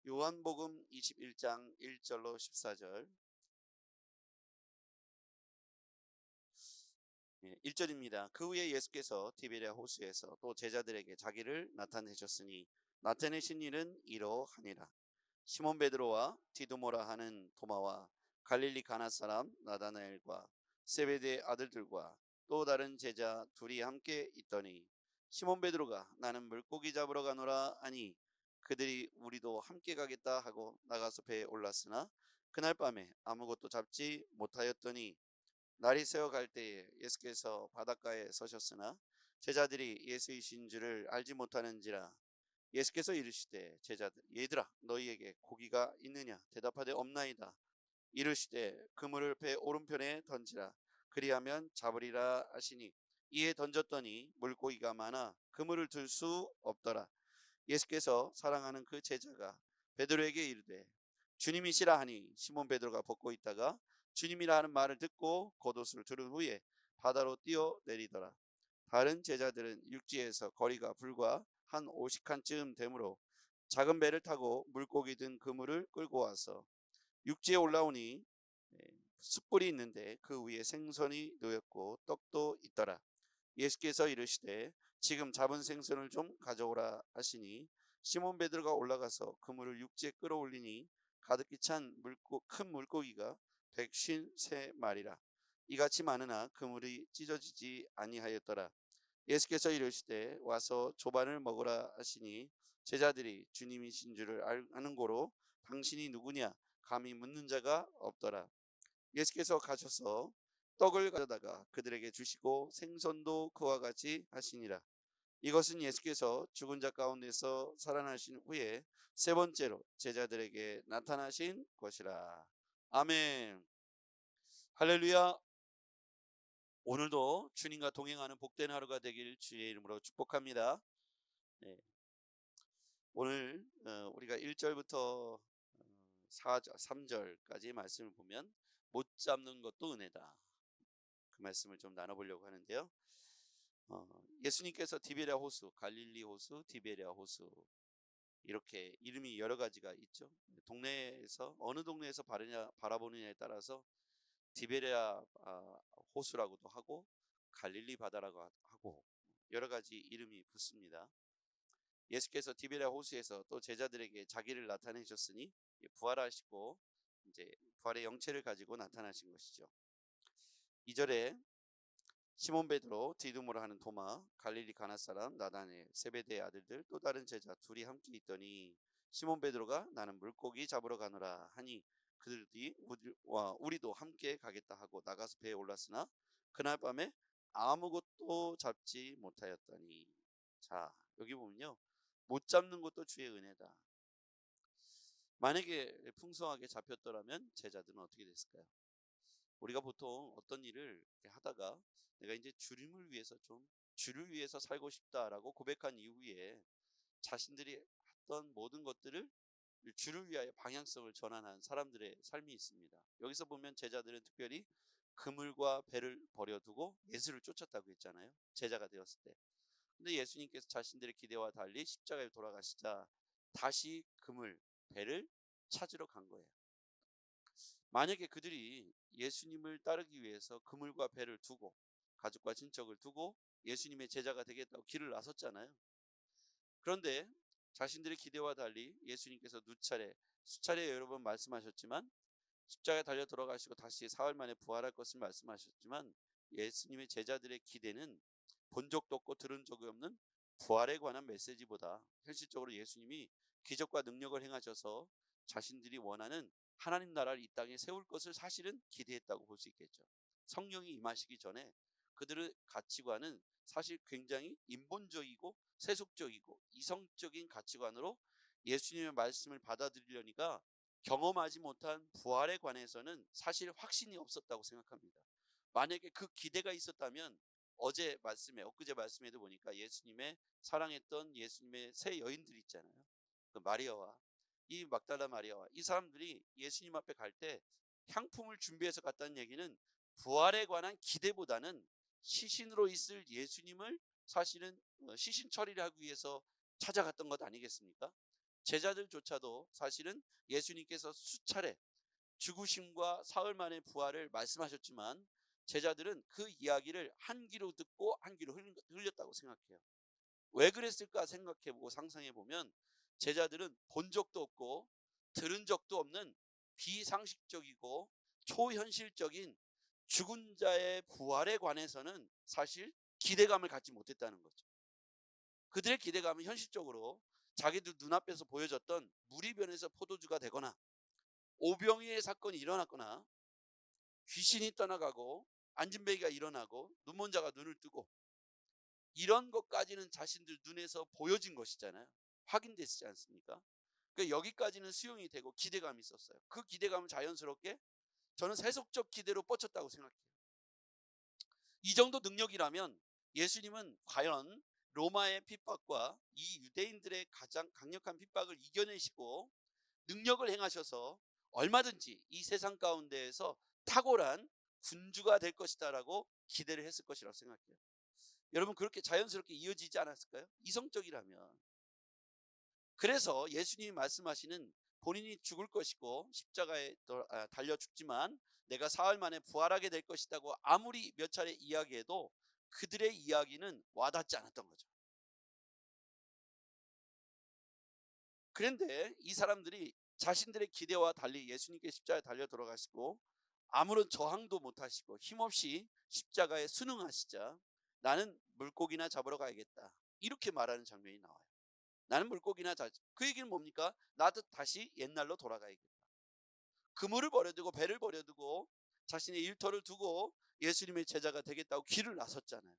요한복음 21장 1절로 14절. 1절입니다. 그 후에 예수께서 디베랴 호수에서 또 제자들에게 자기를 나타내셨으니 나타내신 일은 이러하니라. 시몬 베드로와 디두모라 하는 도마와 갈릴리 가나 사람 나다나엘과 세베대의 아들들과 또 다른 제자 둘이 함께 있더니 시몬 베드로가 나는 물고기 잡으러 가노라 하니 그들이 우리도 함께 가겠다 하고 나가서 배에 올랐으나 그날 밤에 아무것도 잡지 못하였더니 날이 새어 갈 때에 예수께서 바닷가에 서셨으나 제자들이 예수이신 줄을 알지 못하는지라. 예수께서 이르시되 제자들 얘들아 너희에게 고기가 있느냐 대답하되 없나이다. 이르시되 그물을 배 오른편에 던지라 그리하면 잡으리라 하시니 이에 던졌더니 물고기가 많아 그물을 들 수 없더라. 예수께서 사랑하는 그 제자가 베드로에게 이르되 주님이시라 하니 시몬 베드로가 벗고 있다가 주님이라 하는 말을 듣고 겉옷을 두른 후에 바다로 뛰어내리더라. 다른 제자들은 육지에서 거리가 불과 한 50칸쯤 되므로 작은 배를 타고 물고기 든 그물을 끌고 와서 육지에 올라오니 숯불이 있는데 그 위에 생선이 놓였고 떡도 있더라. 예수께서 이르시되 지금 잡은 생선을 좀 가져오라 하시니 시몬 베드로가 올라가서 그물을 육지에 끌어올리니 가득히 찬 큰 물고기가 153마리라. 이같이 많으나 그물이 찢어지지 아니하였더라. 예수께서 이르시되 와서 조반을 먹으라 하시니 제자들이 주님이신 줄을 아는 고로 당신이 누구냐 감히 묻는 자가 없더라. 예수께서 가셔서 떡을 가져다가 그들에게 주시고 생선도 그와 같이 하시니라. 이것은 예수께서 죽은 자 가운데서 살아나신 후에 세 번째로 제자들에게 나타나신 것이라. 아멘. 할렐루야. 오늘도 주님과 동행하는 복된 하루가 되길 주의 이름으로 축복합니다. 네. 오늘 우리가 1절부터 3절까지 말씀을 보면 못 잡는 것도 은혜다. 그 말씀을 좀 나눠보려고 하는데요. 예수님께서 디베랴 호수, 갈릴리 호수, 디베랴 호수 이렇게 이름이 여러 가지가 있죠. 동네에서 어느 동네에서 바라보느냐에 따라서 디베랴 호수라고도 하고 갈릴리 바다라고 하고 여러 가지 이름이 붙습니다. 예수께서 디베랴 호수에서 또 제자들에게 자기를 나타내셨으니 부활하시고 이제 부활의 영체를 가지고 나타나신 것이죠. 2절에 시몬 베드로, 디두모라 하는 도마, 갈릴리 가나 사람 나다나엘, 세베대의 아들들 또 다른 제자 둘이 함께 있더니 시몬 베드로가 나는 물고기 잡으러 가노라 하니 그들이 우리도 함께 가겠다 하고 나가서 배에 올랐으나 그날 밤에 아무것도 잡지 못하였더니. 자, 여기 보면요, 못 잡는 것도 주의 은혜다. 만약에 풍성하게 잡혔더라면 제자들은 어떻게 됐을까요? 우리가 보통 어떤 일을 하다가 내가 이제 주를 위해서 살고 싶다라고 고백한 이후에 자신들이 했던 모든 것들을 주를 위하여 방향성을 전환한 사람들의 삶이 있습니다. 여기서 보면 제자들은 특별히 그물과 배를 버려두고 예수를 쫓았다고 했잖아요. 제자가 되었을 때. 근데 예수님께서 자신들의 기대와 달리 십자가에 돌아가시자 다시 그물, 배를 찾으러 간 거예요. 만약에 그들이 예수님을 따르기 위해서 그물과 배를 두고 가족과 친척을 두고 예수님의 제자가 되겠다고 길을 나섰잖아요. 그런데 자신들의 기대와 달리 예수님께서 수차례 여러 번 말씀하셨지만 십자가에 달려 돌아가시고 다시 사흘 만에 부활할 것을 말씀하셨지만 예수님의 제자들의 기대는 본 적도 없고 들은 적이 없는 부활에 관한 메시지보다 현실적으로 예수님이 기적과 능력을 행하셔서 자신들이 원하는 하나님 나라를 이 땅에 세울 것을 사실은 기대했다고 볼 수 있겠죠. 성령이 임하시기 전에 그들의 가치관은 사실 굉장히 인본적이고 세속적이고 이성적인 가치관으로 예수님의 말씀을 받아들이려니까 경험하지 못한 부활에 관해서는 사실 확신이 없었다고 생각합니다. 만약에 그 기대가 있었다면 엊그제 말씀에도 보니까 예수님의 사랑했던 예수님의 세 여인들이 있잖아요. 그 마리아와 이 막달라 마리아와 이 사람들이 예수님 앞에 갈 때 향품을 준비해서 갔다는 얘기는 부활에 관한 기대보다는 시신으로 있을 예수님을 사실은 시신 처리를 하기 위해서 찾아갔던 것 아니겠습니까? 제자들조차도 사실은 예수님께서 수차례 죽으심과 사흘 만의 부활을 말씀하셨지만 제자들은 그 이야기를 한 귀로 듣고 한 귀로 흘렸다고 생각해요. 왜 그랬을까 생각해보고 상상해보면 제자들은 본 적도 없고 들은 적도 없는 비상식적이고 초현실적인 죽은 자의 부활에 관해서는 사실 기대감을 갖지 못했다는 거죠. 그들의 기대감은 현실적으로 자기들 눈앞에서 보여졌던 무리변에서 포도주가 되거나 오병이의 사건이 일어났거나 귀신이 떠나가고 안진뱅이가 일어나고 눈먼 자가 눈을 뜨고 이런 것까지는 자신들 눈에서 보여진 것이잖아요. 확인됐지 않습니까? 그러니까 여기까지는 수용이 되고 기대감이 있었어요. 그 기대감은 자연스럽게 저는 세속적 기대로 뻗쳤다고 생각해요. 이 정도 능력이라면 예수님은 과연 로마의 핍박과 이 유대인들의 가장 강력한 핍박을 이겨내시고 능력을 행하셔서 얼마든지 이 세상 가운데에서 탁월한 군주가 될 것이다 라고 기대를 했을 것이라고 생각해요. 여러분, 그렇게 자연스럽게 이어지지 않았을까요? 이성적이라면. 그래서 예수님이 말씀하시는 본인이 죽을 것이고 십자가에 달려 죽지만 내가 사흘 만에 부활하게 될 것이라고 아무리 몇 차례 이야기해도 그들의 이야기는 와닿지 않았던 거죠. 그런데 이 사람들이 자신들의 기대와 달리 예수님께 십자가에 달려 돌아가시고 아무런 저항도 못하시고 힘없이 십자가에 순응하시자 나는 물고기나 잡으러 가야겠다 이렇게 말하는 장면이 나와요. 나는 물고기나 그 얘기는 뭡니까? 나도 다시 옛날로 돌아가야겠다. 그물을 버려두고 배를 버려두고 자신의 일터를 두고 예수님의 제자가 되겠다고 길을 나섰잖아요.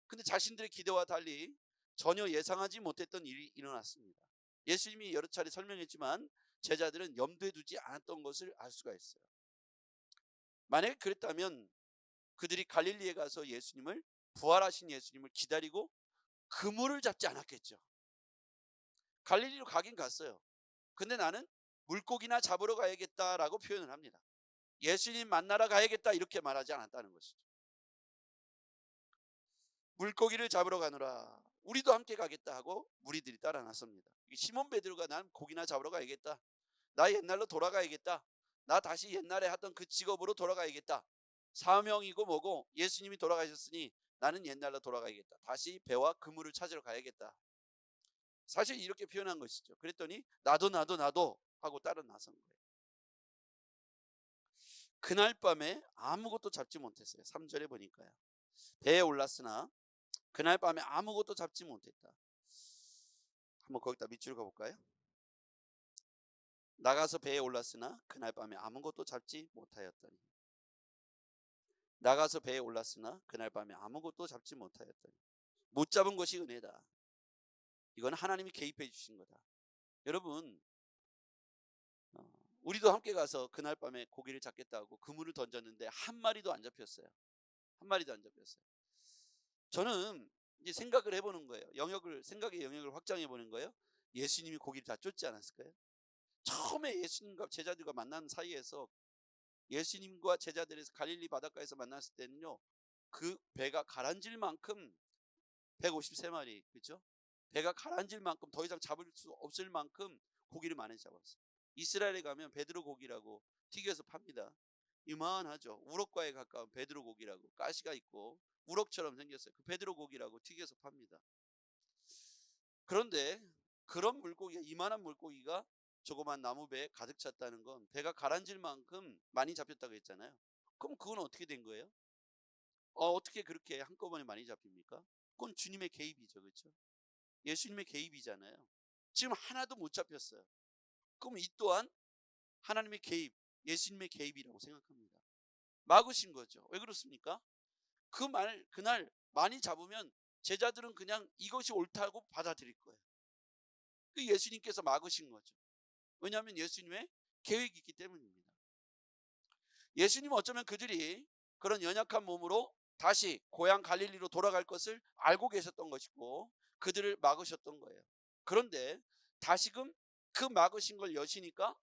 근데 자신들의 기대와 달리 전혀 예상하지 못했던 일이 일어났습니다. 예수님이 여러 차례 설명했지만 제자들은 염두에 두지 않았던 것을 알 수가 있어요. 만약에 그랬다면 그들이 갈릴리에 가서 예수님을, 부활하신 예수님을 기다리고 그물을 잡지 않았겠죠. 갈릴리로 가긴 갔어요. 근데 나는 물고기나 잡으러 가야겠다라고 표현을 합니다. 예수님 만나러 가야겠다 이렇게 말하지 않았다는 것이죠. 물고기를 잡으러 가노라. 우리도 함께 가겠다 하고 무리들이 따라 나섭니다. 시몬 베드로가 난 고기나 잡으러 가야겠다. 나 옛날로 돌아가야겠다. 나 다시 옛날에 하던 그 직업으로 돌아가야겠다. 사명이고 뭐고 예수님이 돌아가셨으니 나는 옛날로 돌아가야겠다. 다시 배와 그물을 찾으러 가야겠다. 사실 이렇게 표현한 것이죠. 그랬더니 나도 하고 따라 나선 거예요. 그날 밤에 아무것도 잡지 못했어요. 3절에 보니까요. 배에 올랐으나 그날 밤에 아무것도 잡지 못했다. 한번 거기다 밑줄 가볼까요? 나가서 배에 올랐으나 그날 밤에 아무것도 잡지 못하였더니. 나가서 배에 올랐으나 그날 밤에 아무것도 잡지 못하였더니. 못 잡은 것이 은혜다. 이건 하나님이 개입해 주신 거다. 여러분, 우리도 함께 가서 그날 밤에 고기를 잡겠다고 그물을 던졌는데 한 마리도 안 잡혔어요. 한 마리도 안 잡혔어요. 저는 이제 생각을 해보는 거예요. 생각의 영역을 확장해 보는 거예요. 예수님이 고기를 다 쫓지 않았을까요? 처음에 예수님과 제자들과 만난 사이에서 예수님과 제자들에서 갈릴리 바닷가에서 만났을 때는요, 그 배가 가라앉을 만큼 153마리, 그렇죠? 배가 가라앉을 만큼 더 이상 잡을 수 없을 만큼 고기를 많이 잡았어요. 이스라엘에 가면 베드로 고기라고 튀겨서 팝니다. 이만하죠. 우럭과에 가까운 베드로 고기라고, 가시가 있고 우럭처럼 생겼어요. 그 베드로 고기라고 튀겨서 팝니다. 그런데 그런 물고기가, 이만한 물고기가 조그만 나무배에 가득 찼다는 건 배가 가라앉을 만큼 많이 잡혔다고 했잖아요. 그럼 그건 어떻게 된 거예요? 어떻게 그렇게 한꺼번에 많이 잡힙니까? 그건 주님의 개입이죠. 그렇죠? 예수님의 개입이잖아요. 지금 하나도 못 잡혔어요. 그럼 이 또한 하나님의 개입, 예수님의 개입이라고 생각합니다. 막으신 거죠. 왜 그렇습니까? 그날 많이 잡으면 제자들은 그냥 이것이 옳다고 받아들일 거예요. 그 예수님께서 막으신 거죠. 왜냐하면 예수님의 계획이 있기 때문입니다. 예수님은 어쩌면 그들이 그런 연약한 몸으로 다시 고향 갈릴리로 돌아갈 것을 알고 계셨던 것이고 그들을 막으셨던 거예요. 그런데 다시금 그 막으신 걸 여시니까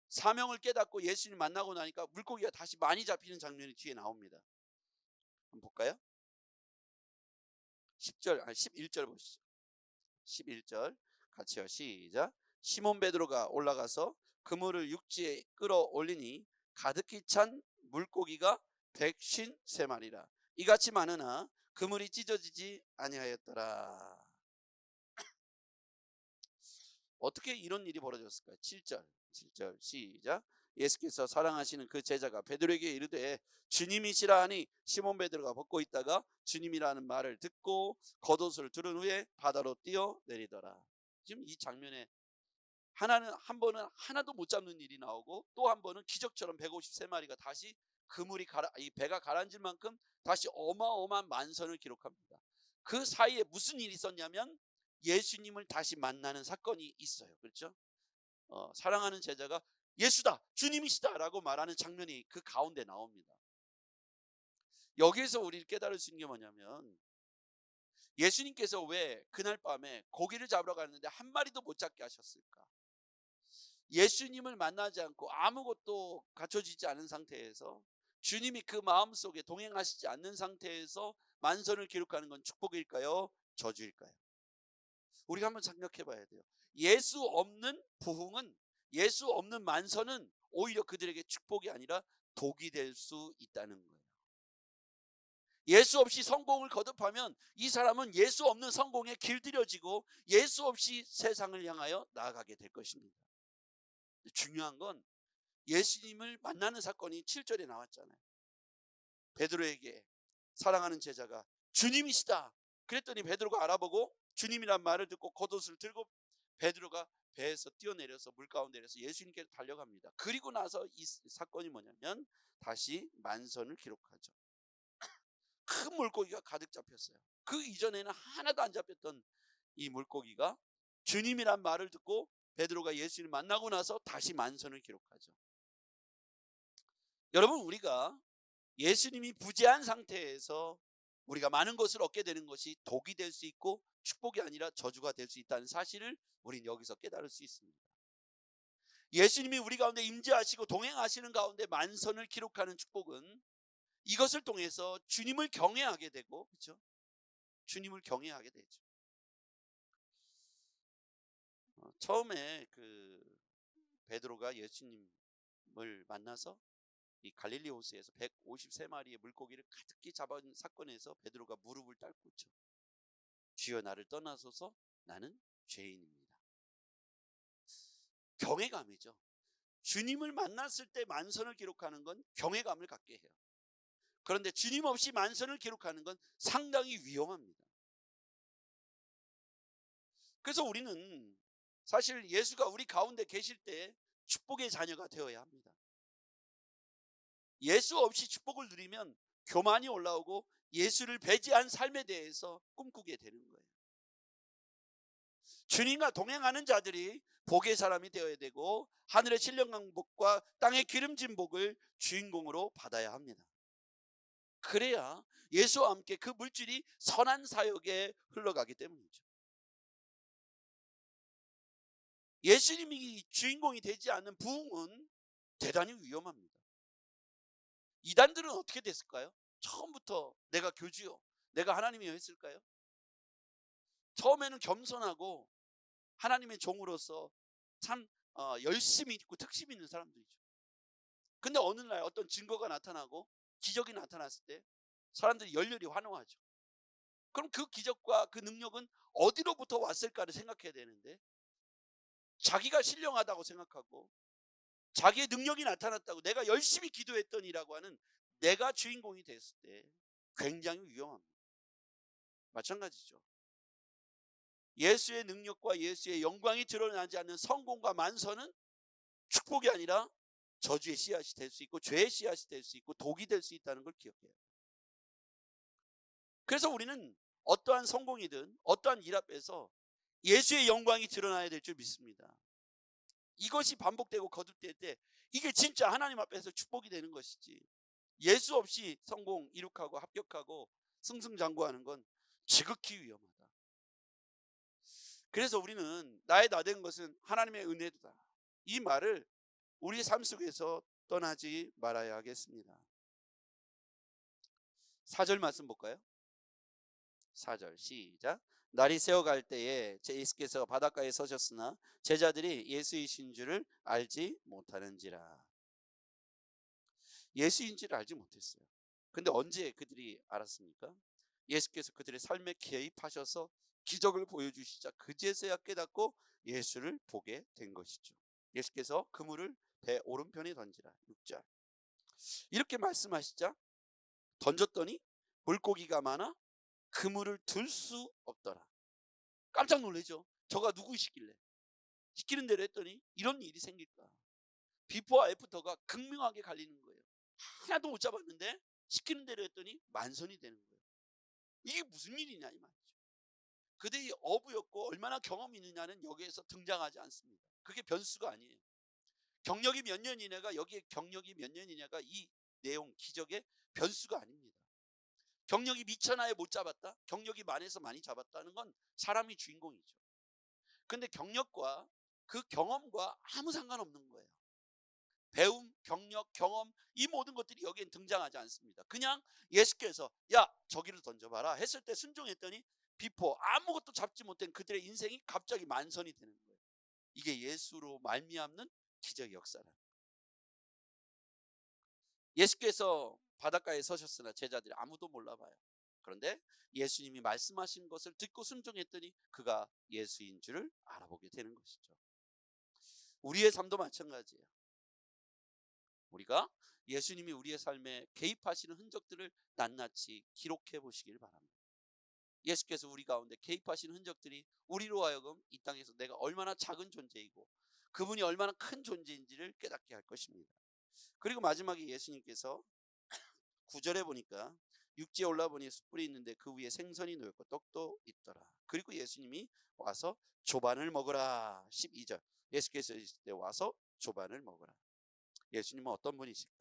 사명을 깨닫고 예수님 만나고 나니까 물고기가 다시 많이 잡히는 장면이 뒤에 나옵니다. 한번 볼까요? 11절 보시죠. 11절. 같이요. 시작. 시몬 베드로가 올라가서 그물을 육지에 끌어올리니 가득히 찬 물고기가 153마리라. 이같이 많으나 그물이 찢어지지 아니하였더라. 어떻게 이런 일이 벌어졌을까요? 7절 시작. 예수께서 사랑하시는 그 제자가 베드로에게 이르되 주님이시라 하니 시몬 베드로가 벗고 있다가 주님이라는 말을 듣고 겉옷을 두른 후에 바다로 뛰어내리더라. 지금 이 장면에 한 번은 하나도 못 잡는 일이 나오고, 또 한 번은 기적처럼 153마리가 다시 이 배가 가라앉을 만큼 다시 어마어마한 만선을 기록합니다. 그 사이에 무슨 일이 있었냐면 예수님을 다시 만나는 사건이 있어요. 그렇죠? 사랑하는 제자가 예수다, 주님이시다 라고 말하는 장면이 그 가운데 나옵니다. 여기에서 우리 깨달을 수 있는 게 뭐냐면, 예수님께서 왜 그날 밤에 고기를 잡으러 갔는데 한 마리도 못 잡게 하셨을까? 예수님을 만나지 않고 아무것도 갖춰지지 않은 상태에서, 주님이 그 마음속에 동행하시지 않는 상태에서 만선을 기록하는 건 축복일까요? 저주일까요? 우리가 한번 생각해 봐야 돼요. 예수 없는 부흥은, 예수 없는 만선은 오히려 그들에게 축복이 아니라 독이 될 수 있다는 거예요. 예수 없이 성공을 거듭하면 이 사람은 예수 없는 성공에 길들여지고 예수 없이 세상을 향하여 나아가게 될 것입니다. 중요한 건 예수님을 만나는 사건이 7절에 나왔잖아요. 베드로에게 사랑하는 제자가 주님이시다 그랬더니 베드로가 알아보고 주님이란 말을 듣고 겉옷을 들고 베드로가 배에서 뛰어내려서 물가운데에서 예수님께로 달려갑니다. 그리고 나서 이 사건이 뭐냐면 다시 만선을 기록하죠. 큰 물고기가 가득 잡혔어요. 그 이전에는 하나도 안 잡혔던 이 물고기가 주님이란 말을 듣고 베드로가 예수님을 만나고 나서 다시 만선을 기록하죠. 여러분, 우리가 예수님이 부재한 상태에서 우리가 많은 것을 얻게 되는 것이 독이 될 수 있고 축복이 아니라 저주가 될 수 있다는 사실을 우리는 여기서 깨달을 수 있습니다. 예수님이 우리 가운데 임재하시고 동행하시는 가운데 만선을 기록하는 축복은 이것을 통해서 주님을 경외하게 되고, 그렇죠? 주님을 경외하게 되죠. 처음에 그 베드로가 예수님을 만나서 이 갈릴리 호수에서 153마리의 물고기를 가득히 잡은 사건에서 베드로가 무릎을 꿇죠. 주여 나를 떠나소서 나는 죄인입니다. 경외감이죠. 주님을 만났을 때 만선을 기록하는 건 경외감을 갖게 해요. 그런데 주님 없이 만선을 기록하는 건 상당히 위험합니다. 그래서 우리는 사실 예수가 우리 가운데 계실 때 축복의 자녀가 되어야 합니다. 예수 없이 축복을 누리면 교만이 올라오고 예수를 배제한 삶에 대해서 꿈꾸게 되는 거예요. 주님과 동행하는 자들이 복의 사람이 되어야 되고 하늘의 신령한 복과 땅의 기름진 복을 주인공으로 받아야 합니다. 그래야 예수와 함께 그 물질이 선한 사역에 흘러가기 때문이죠. 예수님이 주인공이 되지 않는 부흥은 대단히 위험합니다. 이단들은 어떻게 됐을까요? 처음부터 내가 교주요, 내가 하나님이요 했을까요? 처음에는 겸손하고 하나님의 종으로서 참 열심히 있고 특심 있는 사람들이죠. 근데 어느 날 어떤 증거가 나타나고 기적이 나타났을 때 사람들이 열렬히 환호하죠. 그럼 그 기적과 그 능력은 어디로부터 왔을까를 생각해야 되는데, 자기가 신령하다고 생각하고 자기의 능력이 나타났다고 내가 열심히 기도했더니라고 하는 내가 주인공이 됐을 때 굉장히 위험합니다. 마찬가지죠. 예수의 능력과 예수의 영광이 드러나지 않는 성공과 만선은 축복이 아니라 저주의 씨앗이 될 수 있고 죄의 씨앗이 될 수 있고 독이 될 수 있다는 걸 기억해요. 그래서 우리는 어떠한 성공이든 어떠한 일 앞에서 예수의 영광이 드러나야 될 줄 믿습니다. 이것이 반복되고 거듭될 때 이게 진짜 하나님 앞에서 축복이 되는 것이지, 예수 없이 성공, 이룩하고 합격하고 승승장구하는 건 지극히 위험하다. 그래서 우리는 나의 나 된 것은 하나님의 은혜다, 이 말을 우리 삶 속에서 떠나지 말아야 하겠습니다. 4절 말씀 볼까요? 4절 시작. 날이 새어갈 때에 예수께서 바닷가에 서셨으나 제자들이 예수이신 줄을 알지 못하는지라. 예수인지를 알지 못했어요. 근데 언제 그들이 알았습니까? 예수께서 그들의 삶에 개입하셔서 기적을 보여주시자 그제서야 깨닫고 예수를 보게 된 것이죠. 예수께서 그물을 배 오른편에 던지라. 6절. 이렇게 말씀하시자 던졌더니 물고기가 많아 그물을 들 수 없더라. 깜짝 놀라죠. 저가 누구시길래? 시키는 대로 했더니 이런 일이 생길까? 비포와 애프터가 극명하게 갈리는 거예요. 하나도 못 잡았는데 시키는 대로 했더니 만선이 되는 거예요. 이게 무슨 일이냐 이 말이죠. 그들이 어부였고 얼마나 경험이 있느냐는 여기에서 등장하지 않습니다. 그게 변수가 아니에요. 경력이 몇 년이냐가 여기에 경력이 몇 년이냐가 이 내용 기적의 변수가 아닙니다. 경력이 미천하에 못 잡았다, 경력이 많아서 많이 잡았다는 건 사람이 주인공이죠. 근데 경력과 그 경험과 아무 상관없는 거예요. 배움, 경력, 경험 이 모든 것들이 여기엔 등장하지 않습니다. 그냥 예수께서 야 저기를 던져봐라 했을 때 순종했더니 비포 아무것도 잡지 못한 그들의 인생이 갑자기 만선이 되는 거예요. 이게 예수로 말미암는 기적의 역사라는 거예요. 예수께서 바닷가에 서셨으나 제자들이 아무도 몰라봐요. 그런데 예수님이 말씀하신 것을 듣고 순종했더니 그가 예수인 줄을 알아보게 되는 것이죠. 우리의 삶도 마찬가지예요. 우리가 예수님이 우리의 삶에 개입하시는 흔적들을 낱낱이 기록해 보시길 바랍니다. 예수께서 우리 가운데 개입하시는 흔적들이 우리로 하여금 이 땅에서 내가 얼마나 작은 존재이고 그분이 얼마나 큰 존재인지를 깨닫게 할 것입니다. 그리고 마지막에 예수님께서 9절에 보니까 육지에 올라보니 숯불이 있는데 그 위에 생선이 놓였고 떡도 있더라. 그리고 예수님이 와서 조반을 먹으라. 12절. 예수께서 있을 때 와서 조반을 먹으라. 예수님은 어떤 분이실까?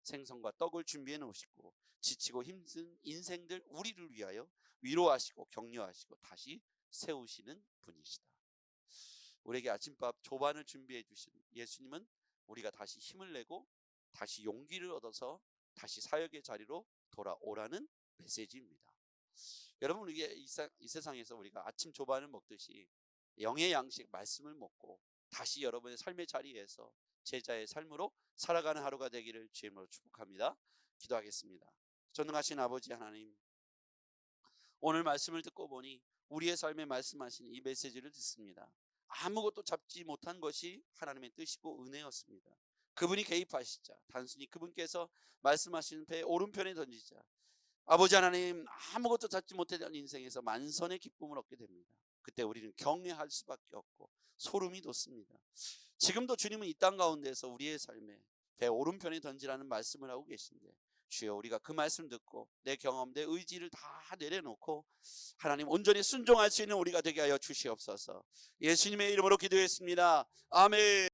생선과 떡을 준비해 놓으시고 지치고 힘든 인생들 우리를 위하여 위로하시고 격려하시고 다시 세우시는 분이시다. 우리에게 아침밥 조반을 준비해 주신 예수님은 우리가 다시 힘을 내고 다시 용기를 얻어서 다시 사역의 자리로 돌아오라는 메시지입니다. 여러분, 이게 이 세상에서 우리가 아침 조반을 먹듯이 영의 양식 말씀을 먹고 다시 여러분의 삶의 자리에서 제자의 삶으로 살아가는 하루가 되기를 주의 이름으로 축복합니다. 기도하겠습니다. 전능하신 아버지 하나님, 오늘 말씀을 듣고 보니 우리의 삶에 말씀하신 이 메시지를 듣습니다. 아무것도 잡지 못한 것이 하나님의 뜻이고 은혜였습니다. 그분이 개입하시자 단순히 그분께서 말씀하시는 배 오른편에 던지자 아버지 하나님 아무것도 잡지 못했던 인생에서 만선의 기쁨을 얻게 됩니다. 그때 우리는 경외할 수밖에 없고 소름이 돋습니다. 지금도 주님은 이 땅 가운데서 우리의 삶에 배 오른편에 던지라는 말씀을 하고 계신데 주여 우리가 그 말씀 듣고 내 경험 내 의지를 다 내려놓고 하나님 온전히 순종할 수 있는 우리가 되게 하여 주시옵소서. 예수님의 이름으로 기도했습니다. 아멘.